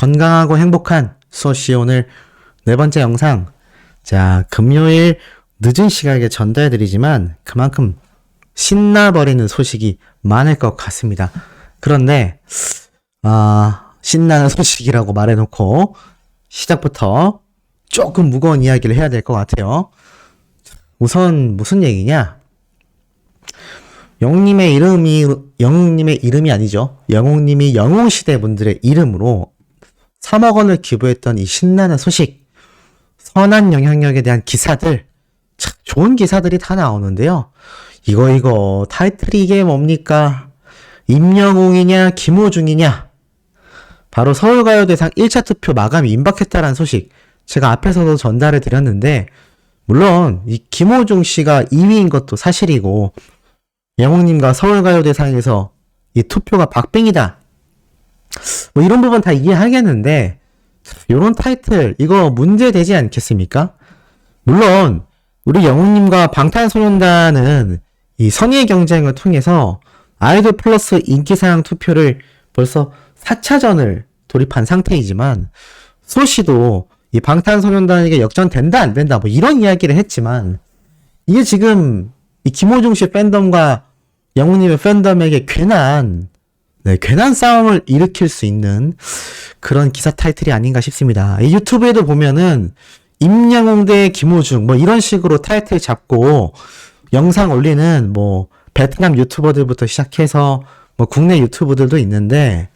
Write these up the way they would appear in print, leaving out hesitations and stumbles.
건강하고 행복한 수호씨 오늘 네 번째 영상. 자, 금요일 늦은 시각에 전달해드리지만 그만큼 신나버리는 소식이 많을 것 같습니다. 그런데 신나는 소식이라고 말해놓고 시작부터 조금 무거운 이야기를 해야 될 것 같아요. 우선 무슨 얘기냐? 영웅님의 이름이 아니죠. 영웅님이 영웅시대 분들의 이름으로 3억 원을 기부했던 이 신나는 소식, 선한 영향력에 대한 기사들, 참 좋은 기사들이 다 나오는데요. 이거 타이틀이 이게 뭡니까? 임영웅이냐 김호중이냐? 바로 서울가요대상 1차 투표 마감이 임박했다라는 소식, 제가 앞에서도 전달해 드렸는데, 물론 이 김호중 씨가 2위인 것도 사실이고 영웅님과 서울가요대상에서 이 투표가 박빙이다, 뭐 이런 부분 다 이해하겠는데, 요런 타이틀 이거 문제되지 않겠습니까? 물론 우리 영웅님과 방탄소년단은 이 선의의 경쟁을 통해서 아이돌 플러스 인기사항 투표를 벌써 4차전을 돌입한 상태이지만, 수호씨도 이 방탄소년단에게 역전된다 안 된다 뭐 이런 이야기를 했지만, 이게 지금 이 김호중 씨 팬덤과 영웅님의 팬덤에게 괜한 싸움을 일으킬 수 있는 그런 기사 타이틀이 아닌가 싶습니다. 이 유튜브에도 보면은 임영웅 대 김호중 뭐 이런 식으로 타이틀 잡고 영상 올리는 뭐 베트남 유튜버들부터 시작해서 뭐 국내 유튜브들도 있는데,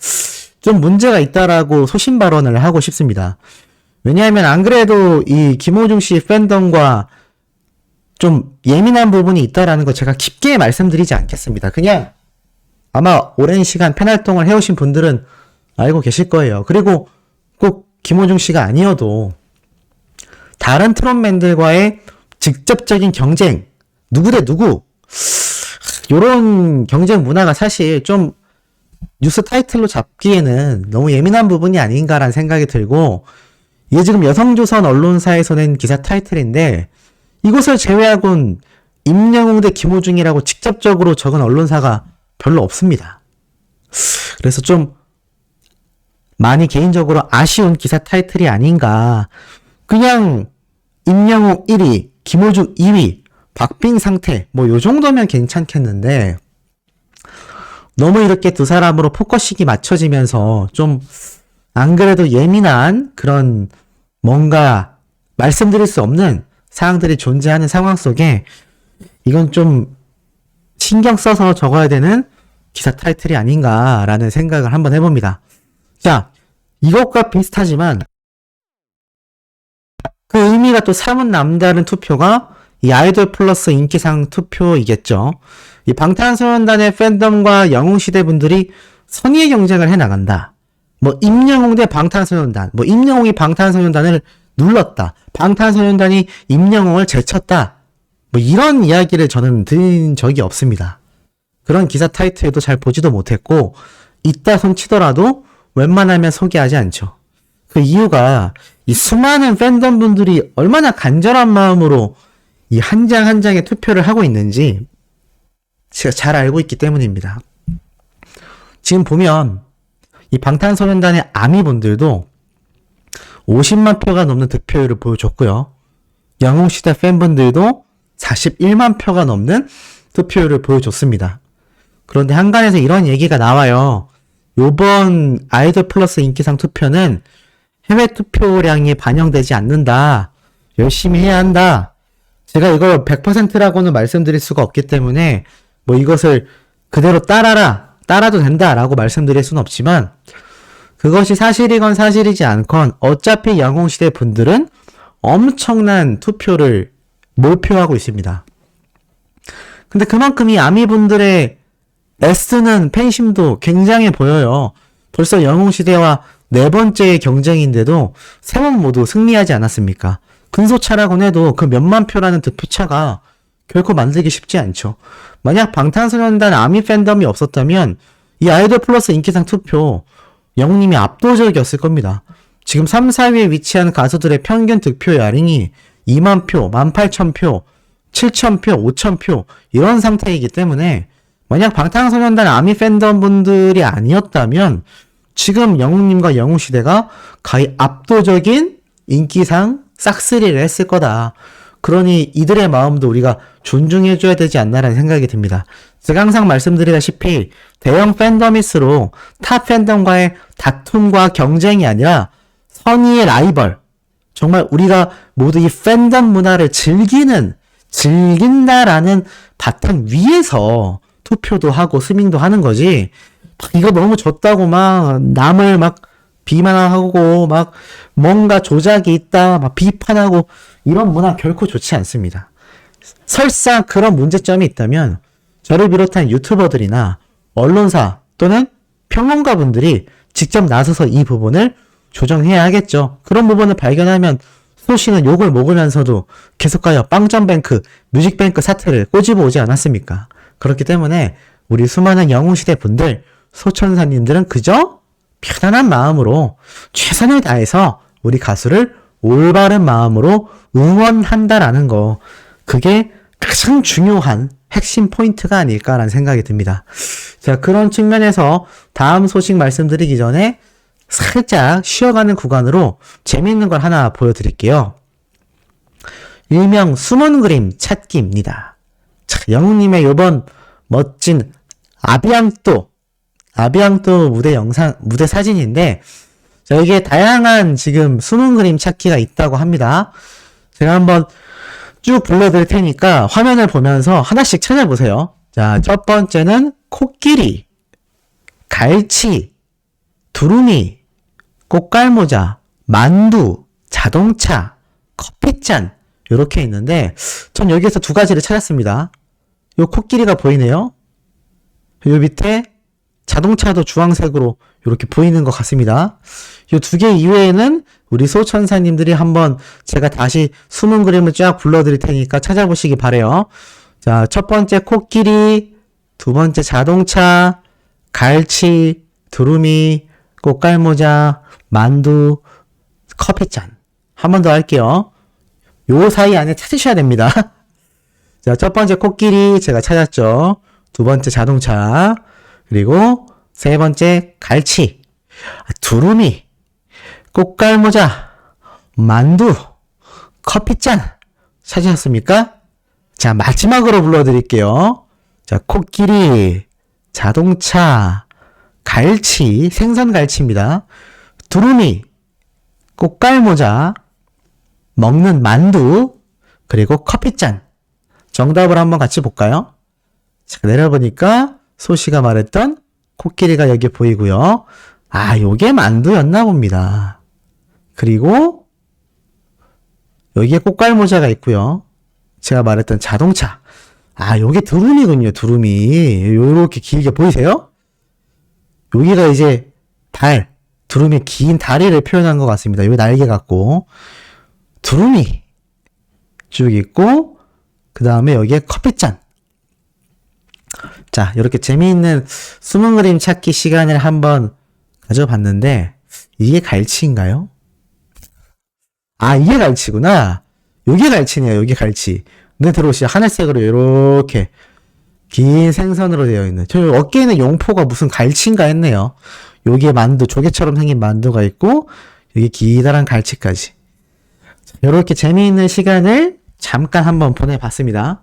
좀 문제가 있다라고 소신 발언을 하고 싶습니다. 왜냐하면 안 그래도 이 김호중 씨 팬덤과 좀 예민한 부분이 있다라는 거 제가 깊게 말씀드리지 않겠습니다. 그냥 아마 오랜 시간 팬활동을 해오신 분들은 알고 계실 거예요. 그리고 꼭 김호중 씨가 아니어도 다른 트롯맨들과의 직접적인 경쟁, 누구 대 누구, 요런 경쟁 문화가 사실 좀 뉴스 타이틀로 잡기에는 너무 예민한 부분이 아닌가라는 생각이 들고, 이게 지금 여성조선 언론사에서 낸 기사 타이틀인데 이것을 제외하고는 임영웅 대 김호중이라고 직접적으로 적은 언론사가 별로 없습니다. 그래서 좀 많이 개인적으로 아쉬운 기사 타이틀이 아닌가. 그냥 임영웅 1위, 김호중 2위, 박빙 상태 뭐 요 정도면 괜찮겠는데, 너무 이렇게 두 사람으로 포커싱이 맞춰지면서 좀 안 그래도 예민한 그런 뭔가 말씀드릴 수 없는 사항들이 존재하는 상황 속에 이건 좀 신경 써서 적어야 되는 기사 타이틀이 아닌가라는 생각을 한번 해봅니다. 자, 이것과 비슷하지만 그 의미가 또 사뭇 남다른 투표가 이 아이돌 플러스 인기상 투표이겠죠. 이 방탄소년단의 팬덤과 영웅시대 분들이 선의의 경쟁을 해나간다. 뭐 임영웅 대 방탄소년단, 뭐 임영웅이 방탄소년단을 눌렀다, 방탄소년단이 임영웅을 제쳤다, 뭐 이런 이야기를 저는 들은 적이 없습니다. 그런 기사 타이틀도 잘 보지도 못했고, 있다 손치더라도 웬만하면 소개하지 않죠. 그 이유가 이 수많은 팬덤 분들이 얼마나 간절한 마음으로 이 한 장 한 장의 투표를 하고 있는지 제가 잘 알고 있기 때문입니다. 지금 보면 이 방탄소년단의 아미분들도 50만 표가 넘는 득표율을 보여줬고요. 영웅시대 팬분들도 41만 표가 넘는 투표율을 보여줬습니다. 그런데 한간에서 이런 얘기가 나와요. 요번 아이돌 플러스 인기상 투표는 해외 투표량이 반영되지 않는다, 열심히 해야 한다. 제가 이걸 100%라고는 말씀드릴 수가 없기 때문에 뭐 이것을 그대로 따라도 된다라고 말씀드릴 수는 없지만, 그것이 사실이건 사실이지 않건 어차피 영웅시대 분들은 엄청난 투표를 몰표하고 있습니다. 근데 그만큼 이 아미분들의 애쓰는 팬심도 굉장해 보여요. 벌써 영웅시대와 네 번째의 경쟁인데도 세 번 모두 승리하지 않았습니까? 근소차라고 해도 그 몇만 표라는 득표차가 결코 만들기 쉽지 않죠. 만약 방탄소년단 아미 팬덤이 없었다면 이 아이돌 플러스 인기상 투표 영웅님이 압도적이었을 겁니다. 지금 3, 4위에 위치한 가수들의 평균 득표율이 2만 표, 18,000표, 7,000표, 5,000표 이런 상태이기 때문에, 만약 방탄소년단 아미 팬덤 분들이 아니었다면 지금 영웅님과 영웅시대가 거의 압도적인 인기상 싹쓸이를 했을 거다. 그러니 이들의 마음도 우리가 존중해줘야 되지 않나라는 생각이 듭니다. 제가 항상 말씀드리다시피 대형 팬더미스로 탑 팬덤과의 다툼과 경쟁이 아니라 선의의 라이벌, 정말 우리가 모두 이 팬덤 문화를 즐긴다라는 바탕 위에서 투표도 하고 스밍도 하는 거지, 이거 너무 졌다고 막 남을 막 비난하고 막 뭔가 조작이 있다 막 비판하고 이런 문화 결코 좋지 않습니다. 설사 그런 문제점이 있다면 저를 비롯한 유튜버들이나 언론사 또는 평론가분들이 직접 나서서 이 부분을 조정해야 하겠죠. 그런 부분을 발견하면 소씨는 욕을 먹으면서도 계속하여 빵점뱅크, 뮤직뱅크 사태를 꼬집어 오지 않았습니까? 그렇기 때문에 우리 수많은 영웅시대 분들, 소천사님들은 그저 편안한 마음으로 최선을 다해서 우리 가수를 올바른 마음으로 응원한다라는 거, 그게 가장 중요한 핵심 포인트가 아닐까라는 생각이 듭니다. 자, 그런 측면에서 다음 소식 말씀드리기 전에 살짝 쉬어가는 구간으로 재미있는 걸 하나 보여드릴게요. 일명 숨은 그림 찾기입니다. 자, 영웅님의 요번 멋진 아비앙또 무대 사진인데, 자, 이게 다양한 지금 숨은 그림 찾기가 있다고 합니다. 제가 한번 쭉 불러드릴 테니까 화면을 보면서 하나씩 찾아보세요. 자, 첫 번째는 코끼리, 갈치, 두루미, 꽃갈모자, 만두, 자동차, 커피잔, 요렇게 있는데 전 여기에서 두 가지를 찾았습니다. 요 코끼리가 보이네요. 요 밑에 자동차도 주황색으로 이렇게 보이는 것 같습니다. 요 두 개 이외에는 우리 소천사님들이 한번 제가 다시 숨은 그림을 쫙 불러드릴 테니까 찾아보시기 바래요. 자, 첫 번째 코끼리, 두 번째 자동차, 갈치, 두루미, 꽃갈모자, 만두, 커피잔. 한 번 더 할게요. 요 사이 안에 찾으셔야 됩니다. 자, 첫 번째 코끼리 제가 찾았죠. 두 번째 자동차, 그리고 세 번째 갈치, 두루미, 꽃갈모자, 만두, 커피잔 찾으셨습니까? 자, 마지막으로 불러드릴게요. 자, 코끼리, 자동차, 갈치, 생선 갈치입니다. 두루미, 꽃갈모자, 먹는 만두, 그리고 커피잔. 정답을 한번 같이 볼까요? 자, 내려보니까 소씨가 말했던 코끼리가 여기 보이고요. 아, 요게 만두였나 봅니다. 그리고 여기에 꽃갈모자가 있고요. 제가 말했던 자동차. 아, 요게 두루미군요. 두루미. 요렇게 길게 보이세요? 여기가 이제 두루미 긴 다리를 표현한 것 같습니다. 요 날개 같고. 두루미 쭉 있고, 그 다음에 여기에 커피잔. 자, 이렇게 재미있는 숨은 그림 찾기 시간을 한번 가져봤는데, 이게 갈치인가요? 아, 이게 갈치구나. 요게 갈치네요. 요게 갈치. 눈에 들어오시죠? 하늘색으로 이렇게 긴 생선으로 되어 있는. 저 어깨에는 용포가 무슨 갈치인가 했네요. 여기에 만두, 조개처럼 생긴 만두가 있고, 여기 기다란 갈치까지. 이렇게 재미있는 시간을 잠깐 한번 보내봤습니다.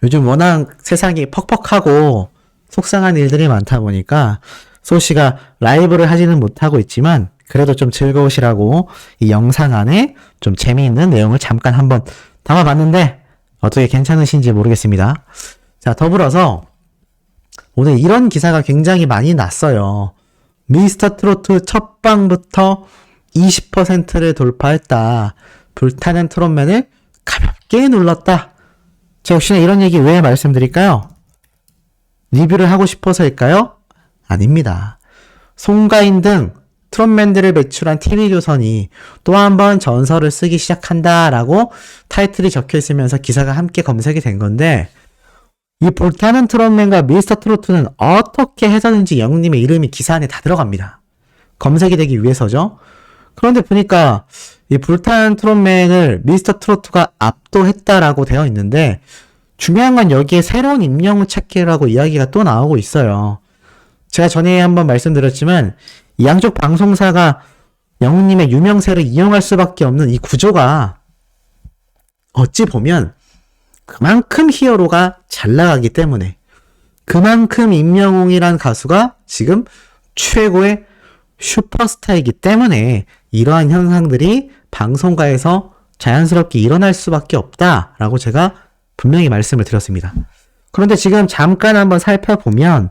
요즘 워낙 세상이 퍽퍽하고 속상한 일들이 많다 보니까 소씨가 라이브를 하지는 못하고 있지만 그래도 좀 즐거우시라고 이 영상 안에 좀 재미있는 내용을 잠깐 한번 담아봤는데 어떻게 괜찮으신지 모르겠습니다. 자, 더불어서 오늘 이런 기사가 굉장히 많이 났어요. 미스터 트로트 첫 방부터 20%를 돌파했다. 불타는 트롯맨을 가볍게 눌렀다. 자, 혹시나 이런 얘기 왜 말씀드릴까요? 리뷰를 하고 싶어서일까요? 아닙니다. 송가인 등 트롯맨들을 배출한 TV조선이 또 한 번 전설을 쓰기 시작한다라고 타이틀이 적혀 있으면서 기사가 함께 검색이 된 건데, 이 불타는 트롯맨과 미스터 트로트는 어떻게 해서든지 영웅님의 이름이 기사 안에 다 들어갑니다. 검색이 되기 위해서죠. 그런데 보니까 이 불타는 트롯맨을 미스터 트로트가 압도했다라고 되어 있는데, 중요한 건 여기에 새로운 임영웅 찾기라고 이야기가 또 나오고 있어요. 제가 전에 한번 말씀드렸지만 이 양쪽 방송사가 영웅님의 유명세를 이용할 수밖에 없는 이 구조가 어찌 보면 그만큼 히어로가 잘 나가기 때문에, 그만큼 임영웅이란 가수가 지금 최고의 슈퍼스타이기 때문에 이러한 현상들이 방송가에서 자연스럽게 일어날 수밖에 없다라고 제가 분명히 말씀을 드렸습니다. 그런데 지금 잠깐 한번 살펴보면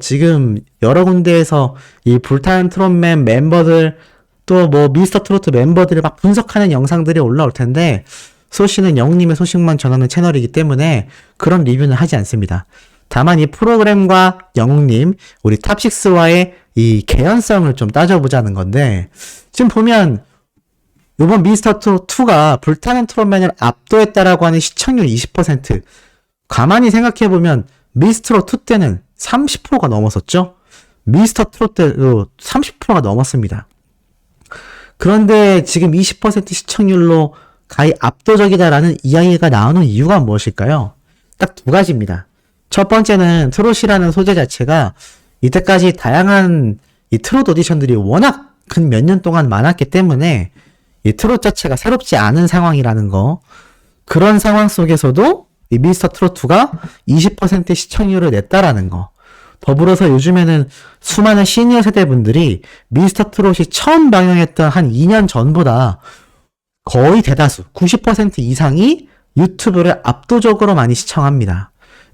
지금 여러 군데에서 이 불타는 트롯맨 멤버들 또 미스터 트로트 멤버들을 막 분석하는 영상들이 올라올 텐데, 소시는 영웅님의 소식만 전하는 채널이기 때문에 그런 리뷰는 하지 않습니다. 다만 이 프로그램과 영웅님, 우리 탑6와의 이 개연성을 좀 따져보자는 건데, 지금 보면 이번 미스터 트롯 2가 불타는 트롯맨을 압도했다라고 하는 시청률 20%, 가만히 생각해보면 미스터 트롯 2 때는 30%가 넘었었죠? 미스터 트롯 때도 30%가 넘었습니다. 그런데 지금 20% 시청률로 가히 압도적이다라는 이야기가 나오는 이유가 무엇일까요? 딱 두 가지입니다. 첫 번째는 트롯이라는 소재 자체가 이때까지 다양한 이 트롯 오디션들이 워낙 근 몇 년 동안 많았기 때문에 이 트롯 자체가 새롭지 않은 상황이라는 거, 그런 상황 속에서도 이 미스터 트롯2가 20% 시청률을 냈다라는 거, 더불어서 요즘에는 수많은 시니어 세대분들이 미스터 트롯이 처음 방영했던 한 2년 전보다 거의 대다수 90% 이상이 유튜브를 압도적으로 많이 시청합니다.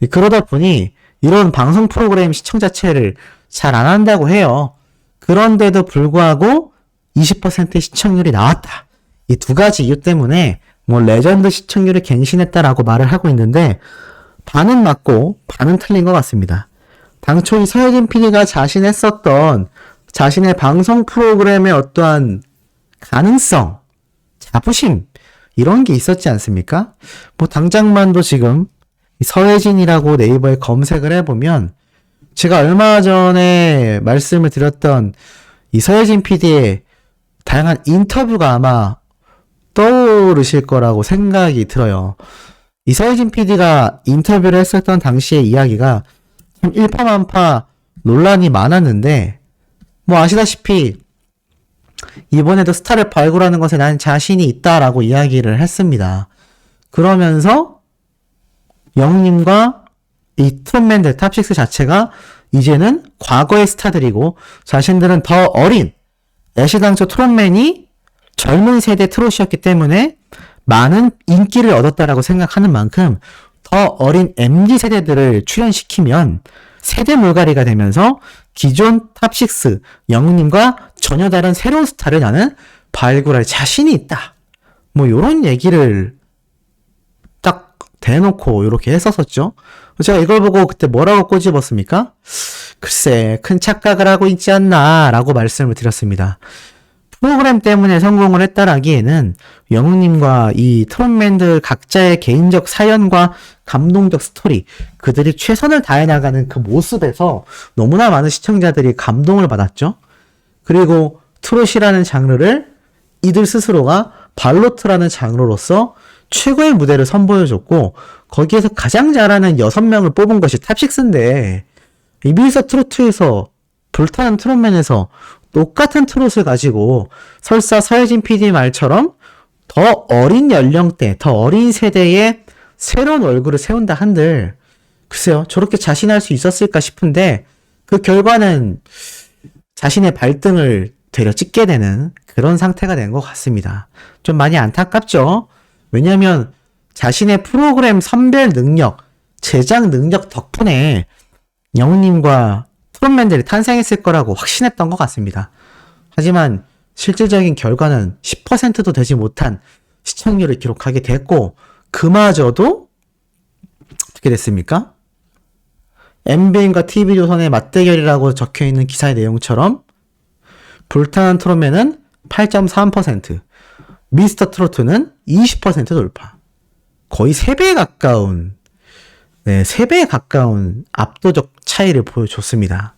그러다 보니 이런 방송 프로그램 시청 자체를 잘 안 한다고 해요. 그런데도 불구하고 20% 시청률이 나왔다. 이 두 가지 이유 때문에 레전드 시청률을 갱신했다라고 말을 하고 있는데, 반은 맞고 반은 틀린 것 같습니다. 당초 이 서혜진 PD가 자신했었던 자신의 방송 프로그램의 어떠한 가능성, 자부심, 이런 게 있었지 않습니까? 당장만도 지금 서혜진이라고 네이버에 검색을 해보면 제가 얼마 전에 말씀을 드렸던 이 서혜진 PD의 다양한 인터뷰가 아마 떠오르실 거라고 생각이 들어요. 이 서혜진 PD가 인터뷰를 했었던 당시의 이야기가 참 일파만파 논란이 많았는데, 아시다시피 이번에도 스타를 발굴하는 것에 난 자신이 있다라고 이야기를 했습니다. 그러면서 영웅님과 이 트롯맨들 탑6 자체가 이제는 과거의 스타들이고 자신들은 더 어린, 애시당초 트롯맨이 젊은 세대 트롯이었기 때문에 많은 인기를 얻었다라고 생각하는 만큼 더 어린 MZ 세대들을 출연시키면 세대 물갈이가 되면서 기존 탑6 영웅님과 전혀 다른 새로운 스타를 나는 발굴할 자신이 있다. 요런 얘기를 딱 대놓고 이렇게 했었었죠. 제가 이걸 보고 그때 뭐라고 꼬집었습니까? 글쎄, 큰 착각을 하고 있지 않나 라고 말씀을 드렸습니다. 프로그램 때문에 성공을 했다라기에는 영웅님과 이 트롯맨들 각자의 개인적 사연과 감동적 스토리, 그들이 최선을 다해 나가는 그 모습에서 너무나 많은 시청자들이 감동을 받았죠. 그리고 트롯이라는 장르를 이들 스스로가 발로트라는 장르로서 최고의 무대를 선보여줬고, 거기에서 가장 잘하는 6명을 뽑은 것이 탑6인데, 이 미스터 트로트에서 불타는 트롯맨에서 똑같은 트롯을 가지고 설사 서혜진 PD 말처럼 더 어린 연령대, 더 어린 세대의 새로운 얼굴을 세운다 한들, 글쎄요, 저렇게 자신할 수 있었을까 싶은데 그 결과는 자신의 발등을 되려 찍게 되는 그런 상태가 된 것 같습니다. 좀 많이 안타깝죠? 왜냐하면 자신의 프로그램 선별 능력, 제작 능력 덕분에 영웅님과 트롯맨들이 탄생했을 거라고 확신했던 것 같습니다. 하지만 실질적인 결과는 10%도 되지 못한 시청률을 기록하게 됐고, 그마저도 어떻게 됐습니까? MBN과 TV조선의 맞대결이라고 적혀있는 기사의 내용처럼 불타는 트롯맨은 8.3%, 미스터 트로트는 20% 돌파. 거의 3배에 가까운 3배에 가까운 압도적 차이를 보여줬습니다.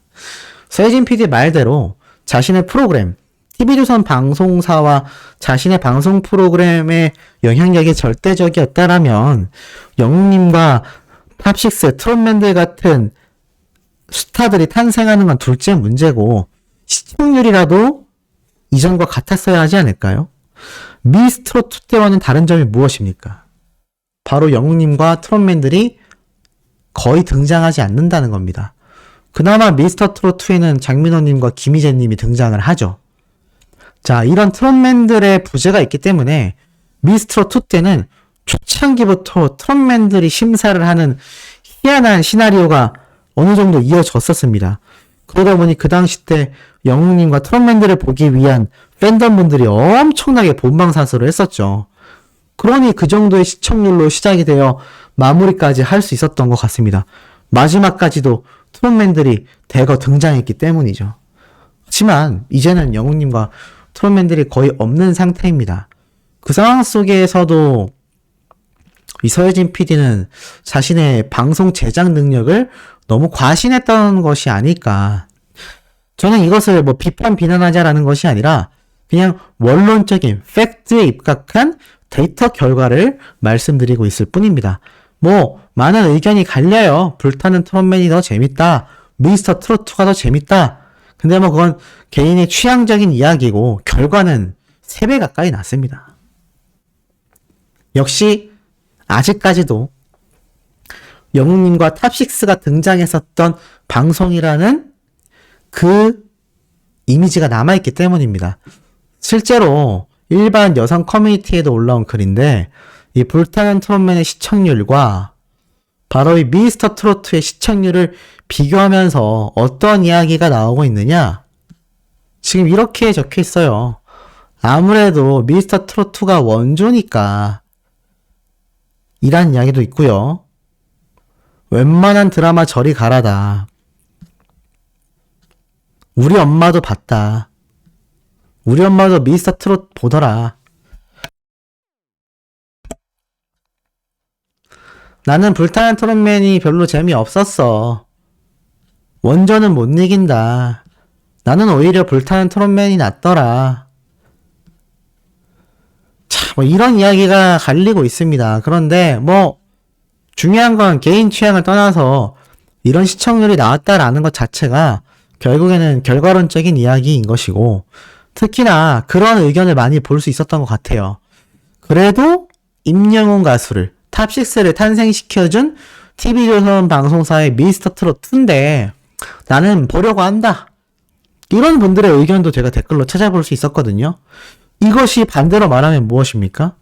서혜진 PD 말대로 자신의 프로그램, TV조선 방송사와 자신의 방송 프로그램의 영향력이 절대적이었다라면 영웅님과 탑6, 트롯맨들 같은 스타들이 탄생하는 건 둘째 문제고 시청률이라도 이전과 같았어야 하지 않을까요? 미스트롯2 때와는 다른 점이 무엇입니까? 바로 영웅님과 트롯맨들이 거의 등장하지 않는다는 겁니다. 그나마 미스터트롯2에는 장민호님과 김희재님이 등장을 하죠. 자, 이런 트롯맨들의 부재가 있기 때문에 미스트롯2 때는 초창기부터 트롯맨들이 심사를 하는 희한한 시나리오가 어느 정도 이어졌었습니다. 그러다 보니 그 당시 때 영웅님과 트롯맨들을 보기 위한 팬덤분들이 엄청나게 본방사수를 했었죠. 그러니 그 정도의 시청률로 시작이 되어 마무리까지 할 수 있었던 것 같습니다. 마지막까지도 트롯맨들이 대거 등장했기 때문이죠. 하지만 이제는 영웅님과 트롯맨들이 거의 없는 상태입니다. 그 상황 속에서도 이 서혜진 PD는 자신의 방송 제작 능력을 너무 과신했던 것이 아닐까. 저는 이것을 뭐 비난하자라는 것이 아니라 그냥 원론적인 팩트에 입각한 데이터 결과를 말씀드리고 있을 뿐입니다. 뭐 많은 의견이 갈려요. 불타는 트롯맨이 더 재밌다. 미스터 트롯2가 더 재밌다. 근데 뭐 그건 개인의 취향적인 이야기고 결과는 3배 가까이 났습니다. 역시 아직까지도 영웅님과 탑6가 등장했었던 방송이라는 그 이미지가 남아있기 때문입니다. 실제로 일반 여성 커뮤니티에도 올라온 글인데 이 불타는 트롯맨의 시청률과 바로 이 미스터 트로트의 시청률을 비교하면서 어떤 이야기가 나오고 있느냐? 지금 이렇게 적혀 있어요. 아무래도 미스터 트로트가 원조니까 이란 이야기도 있고요. 웬만한 드라마 저리 가라다. 우리 엄마도 봤다. 우리 엄마도 미스터 트롯 보더라. 나는 불타는 트롯맨이 별로 재미없었어. 원조는 못 이긴다. 나는 오히려 불타는 트롯맨이 낫더라. 참, 뭐 이런 이야기가 갈리고 있습니다. 그런데 뭐 중요한 건 개인 취향을 떠나서 이런 시청률이 나왔다라는 것 자체가 결국에는 결과론적인 이야기인 것이고 특히나 그런 의견을 많이 볼 수 있었던 것 같아요. 그래도 임영웅 가수를 탑6를 탄생시켜준 TV조선 방송사의 미스터 트롯2인데 나는 보려고 한다. 이런 분들의 의견도 제가 댓글로 찾아볼 수 있었거든요. 이것이 반대로 말하면 무엇입니까?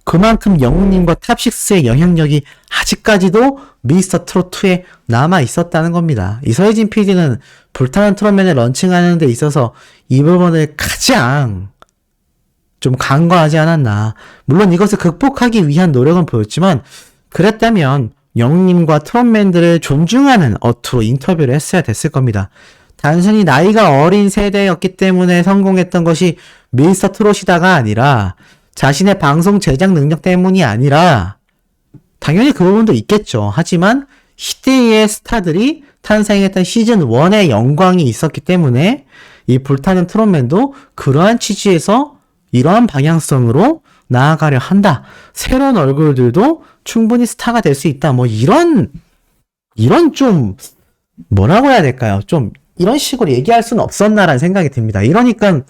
그만큼 영웅님과 탑6의 영향력이 아직까지도 미스터 트롯2에 남아 있었다는 겁니다. 이 서혜진 PD는 불타는 트롯맨을 런칭하는 데 있어서 이 부분을 가장 좀 간과하지 않았나. 물론 이것을 극복하기 위한 노력은 보였지만 그랬다면 영웅님과 트롯맨들을 존중하는 어투로 인터뷰를 했어야 됐을 겁니다. 단순히 나이가 어린 세대였기 때문에 성공했던 것이 미스터 트롯이다가 아니라 자신의 방송 제작 능력 때문이 아니라 당연히 그 부분도 있겠죠. 하지만 시대의 스타들이 탄생했던 시즌1의 영광이 있었기 때문에 이 불타는 트롯맨도 그러한 취지에서 이러한 방향성으로 나아가려 한다. 새로운 얼굴들도 충분히 스타가 될 수 있다. 뭐 이런 좀 뭐라고 해야 될까요? 좀 이런 식으로 얘기할 수는 없었나라는 생각이 듭니다. 이러니까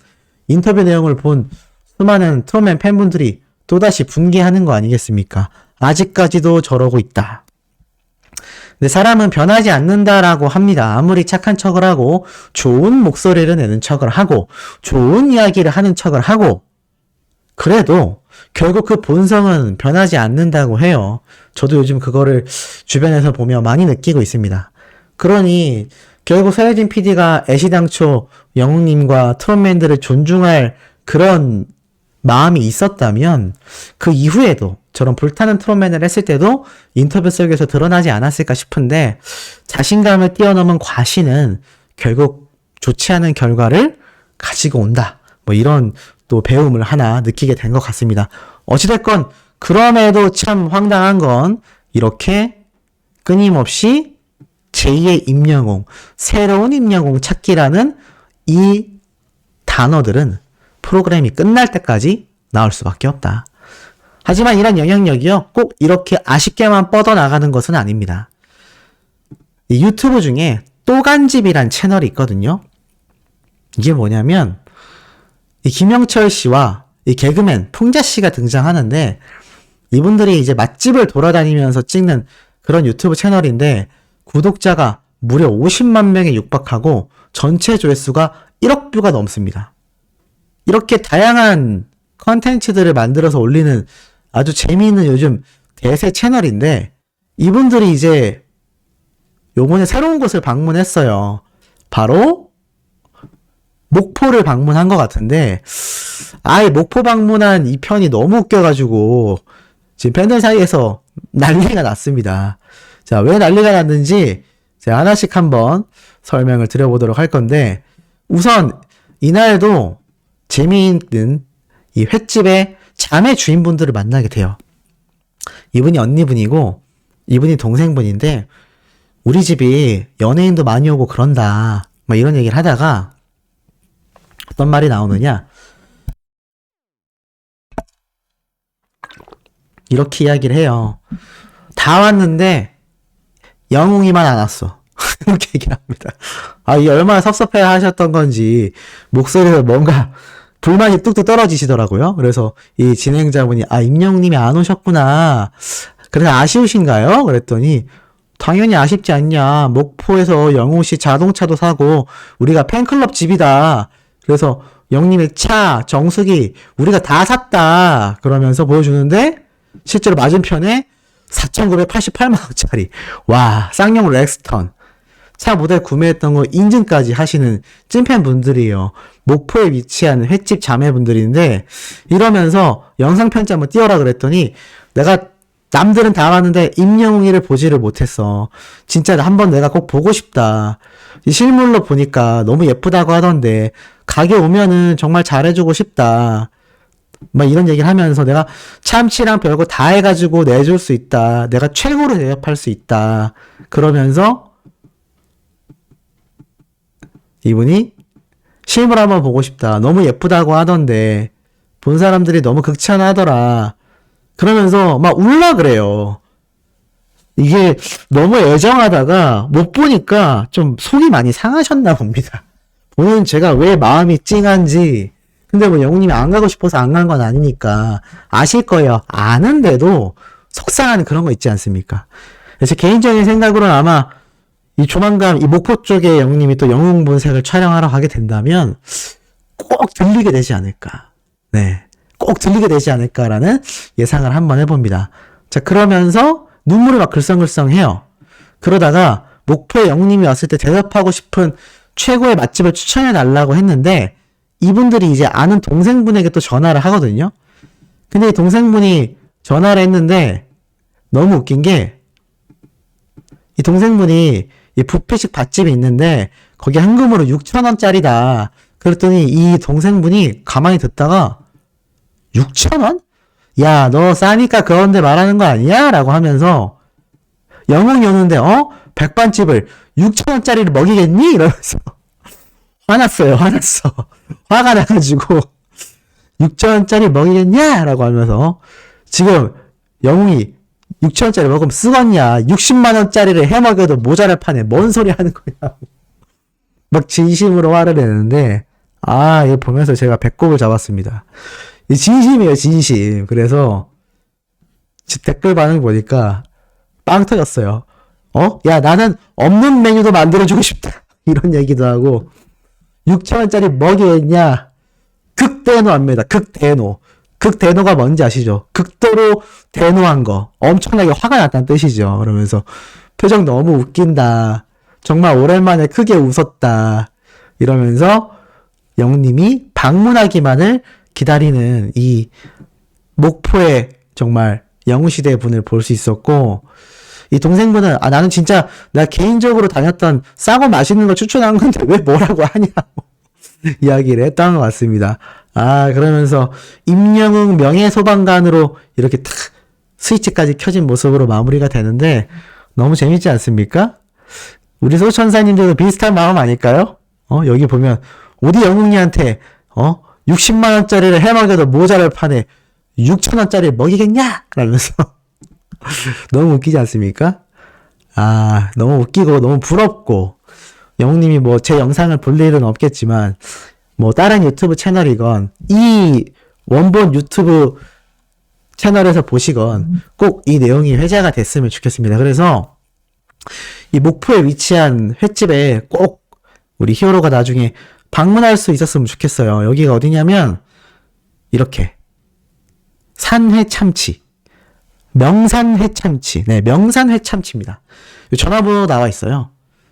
인터뷰 내용을 본 수많은 트롯맨 팬분들이 또다시 분개하는 거 아니겠습니까? 아직까지도 저러고 있다. 근데 사람은 변하지 않는다라고 합니다. 아무리 착한 척을 하고 좋은 목소리를 내는 척을 하고 좋은 이야기를 하는 척을 하고 그래도 결국 그 본성은 변하지 않는다고 해요. 저도 요즘 그거를 주변에서 보며 많이 느끼고 있습니다. 그러니 결국 서혜진 PD가 애시당초 영웅님과 트롯맨들을 존중할 그런 마음이 있었다면 그 이후에도 저런 불타는 트롯맨을 했을 때도 인터뷰 속에서 드러나지 않았을까 싶은데 자신감을 뛰어넘은 과신은 결국 좋지 않은 결과를 가지고 온다. 뭐 이런 또 배움을 하나 느끼게 된 것 같습니다. 어찌됐건 그럼에도 참 황당한 건 이렇게 끊임없이 제2의 임영웅, 새로운 임영웅 찾기라는 이 단어들은 프로그램이 끝날 때까지 나올 수밖에 없다. 하지만 이런 영향력이요, 꼭 이렇게 아쉽게만 뻗어나가는 것은 아닙니다. 이 유튜브 중에 또간집이란 채널이 있거든요. 이게 뭐냐면 이 김영철 씨와 이 개그맨 풍자 씨가 등장하는데, 이분들이 이제 맛집을 돌아다니면서 찍는 그런 유튜브 채널인데, 구독자가 무려 50만 명에 육박하고 전체 조회수가 1억 뷰가 넘습니다. 이렇게 다양한 컨텐츠들을 만들어서 올리는 아주 재미있는 요즘 대세 채널인데, 이분들이 이제 요번에 새로운 곳을 방문했어요. 바로 목포를 방문한 것 같은데, 아예 목포 방문한 이 편이 너무 웃겨가지고 지금 팬들 사이에서 난리가 났습니다. 자, 왜 난리가 났는지 제가 하나씩 한번 설명을 드려보도록 할 건데, 우선 이날도 재미있는 이 횟집의 자매 주인분들을 만나게 돼요. 이분이 언니분이고 이분이 동생분인데, 우리 집이 연예인도 많이 오고 그런다, 막 이런 얘기를 하다가 어떤 말이 나오느냐, 이렇게 이야기를 해요. 다 왔는데 영웅이만 안 왔어. 이렇게 얘기를 합니다. 아, 이게 얼마나 섭섭해 하셨던 건지 목소리에서 뭔가 불만이 뚝뚝 떨어지시더라고요. 그래서 이 진행자분이, 아, 임영웅님이 안 오셨구나, 그래서 아쉬우신가요? 그랬더니, 당연히 아쉽지 않냐, 목포에서 영웅씨 자동차도 사고 우리가 팬클럽 집이다, 그래서 영님의 차, 정수기 우리가 다 샀다, 그러면서 보여주는데, 실제로 맞은편에 4,988만원짜리, 와, 쌍용 렉스턴 차 모델 구매했던 거 인증까지 하시는 찐팬분들이에요. 목포에 위치한 횟집 자매분들인데, 이러면서 영상 편지 한번 띄워라 그랬더니, 내가 남들은 다 왔는데 임영웅이를 보지를 못했어. 진짜 한번 내가 꼭 보고 싶다. 이 실물로 보니까 너무 예쁘다고 하던데 가게 오면은 정말 잘해주고 싶다, 막 이런 얘기를 하면서, 내가 참치랑 별거 다 해가지고 내줄 수 있다, 내가 최고로 대접할 수 있다, 그러면서 이분이 실물 한번 보고 싶다, 너무 예쁘다고 하던데 본 사람들이 너무 극찬하더라, 그러면서 막 울라 그래요. 이게 너무 애정하다가 못 보니까 좀 속이 많이 상하셨나 봅니다. 오늘 제가 왜 마음이 찡한지. 근데 뭐 영웅님이 안 가고 싶어서 안 간 건 아니니까 아실 거예요. 아는데도 속상한 그런 거 있지 않습니까? 제 개인적인 생각으로는 아마 이 조만간 이 목포 쪽에 영웅님이 또 영웅 본색을 촬영하러 가게 된다면 꼭 들리게 되지 않을까. 네. 꼭 들리게 되지 않을까라는 예상을 한번 해봅니다. 자, 그러면서 눈물이 막 글썽글썽해요. 그러다가 목포에 영웅님이 왔을 때 대접하고 싶은 최고의 맛집을 추천해달라고 했는데, 이분들이 이제 아는 동생분에게 또 전화를 하거든요. 근데 이 동생분이 전화를 했는데 너무 웃긴 게, 이 동생분이 이 뷔페식 밭집이 있는데 거기 현금으로 6,000원짜리다. 그랬더니 이 동생분이 가만히 듣다가 6,000원? 야, 너 싸니까 그런데 말하는 거 아니야? 라고 하면서, 영웅이 오는데 백반집을 6,000원짜리를 먹이겠니? 이러면서 화났어요. 화났어. 화가 나가지고 6,000원짜리 먹이겠냐? 라고 하면서, 지금 영웅이 6,000원짜리 먹으면 쓰겄냐, 60만원짜리를 해먹여도 모자랄 판에 뭔 소리 하는 거냐, 막 진심으로 화를 내는데, 아, 이거 보면서 제가 배꼽을 잡았습니다. 진심이에요, 진심. 그래서 댓글 반응 보니까 빵 터졌어요. 야, 나는 없는 메뉴도 만들어주고 싶다, 이런 얘기도 하고, 6,000원짜리 먹이겠냐, 극대노합니다. 극대노. 극대노가 뭔지 아시죠? 극도로 대노한 거, 엄청나게 화가 났다는 뜻이죠. 그러면서 표정 너무 웃긴다, 정말 오랜만에 크게 웃었다, 이러면서 영웅님이 방문하기만을 기다리는 이 목포의 정말 영웅시대 분을 볼 수 있었고, 이 동생분은, 아, 나는 진짜 내가 개인적으로 다녔던 싸고 맛있는 거 추천한 건데 왜 뭐라고 하냐고 이야기를 했던 것 같습니다. 아, 그러면서 임영웅 명예소방관으로 이렇게 탁 스위치까지 켜진 모습으로 마무리가 되는데 너무 재밌지 않습니까? 우리 소천사님들도 비슷한 마음 아닐까요? 여기 보면 어디 영웅이한테 60만원짜리를 해먹여도 모자랄 판에 6,000원짜리 먹이겠냐? 라면서 너무 웃기지 않습니까? 아, 너무 웃기고 너무 부럽고, 영웅님이 뭐 제 영상을 볼 일은 없겠지만 뭐 다른 유튜브 채널이건 이 원본 유튜브 채널에서 보시건 꼭 이 내용이 회자가 됐으면 좋겠습니다. 그래서 이 목포에 위치한 횟집에 꼭 우리 히어로가 나중에 방문할 수 있었으면 좋겠어요. 여기가 어디냐면 이렇게 산회참치, 명산회참치, 네, 명산회참치입니다. 전화번호 나와 있어요.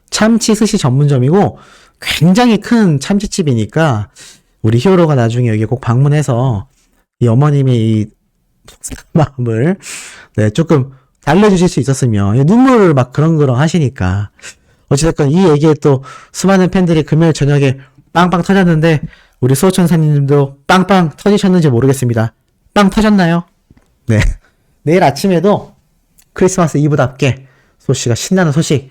참치 스시 전문점이고 굉장히 큰 참치집이니까 우리 히어로가 나중에 여기 꼭 방문해서 이 어머님의 이 마음을 네, 조금 달래주실 수 있었으면 눈물을 막 그렁그렁 하시니까 어찌됐건 이 얘기에 또 수많은 팬들이 금요일 저녁에 빵빵 터졌는데 우리 수호천사님도 빵빵 터지셨는지 모르겠습니다. 빵 터졌나요? 네. 내일 아침에도 크리스마스 이브답게 소씨가 신나는 소식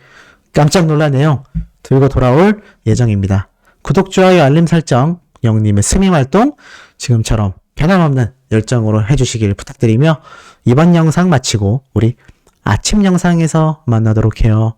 깜짝 놀랄 내용 들고 돌아올 예정입니다. 구독, 좋아요, 알림 설정, 영님의 스밍 활동 지금처럼 변함없는 열정으로 해주시길 부탁드리며 이번 영상 마치고 우리 아침 영상에서 만나도록 해요.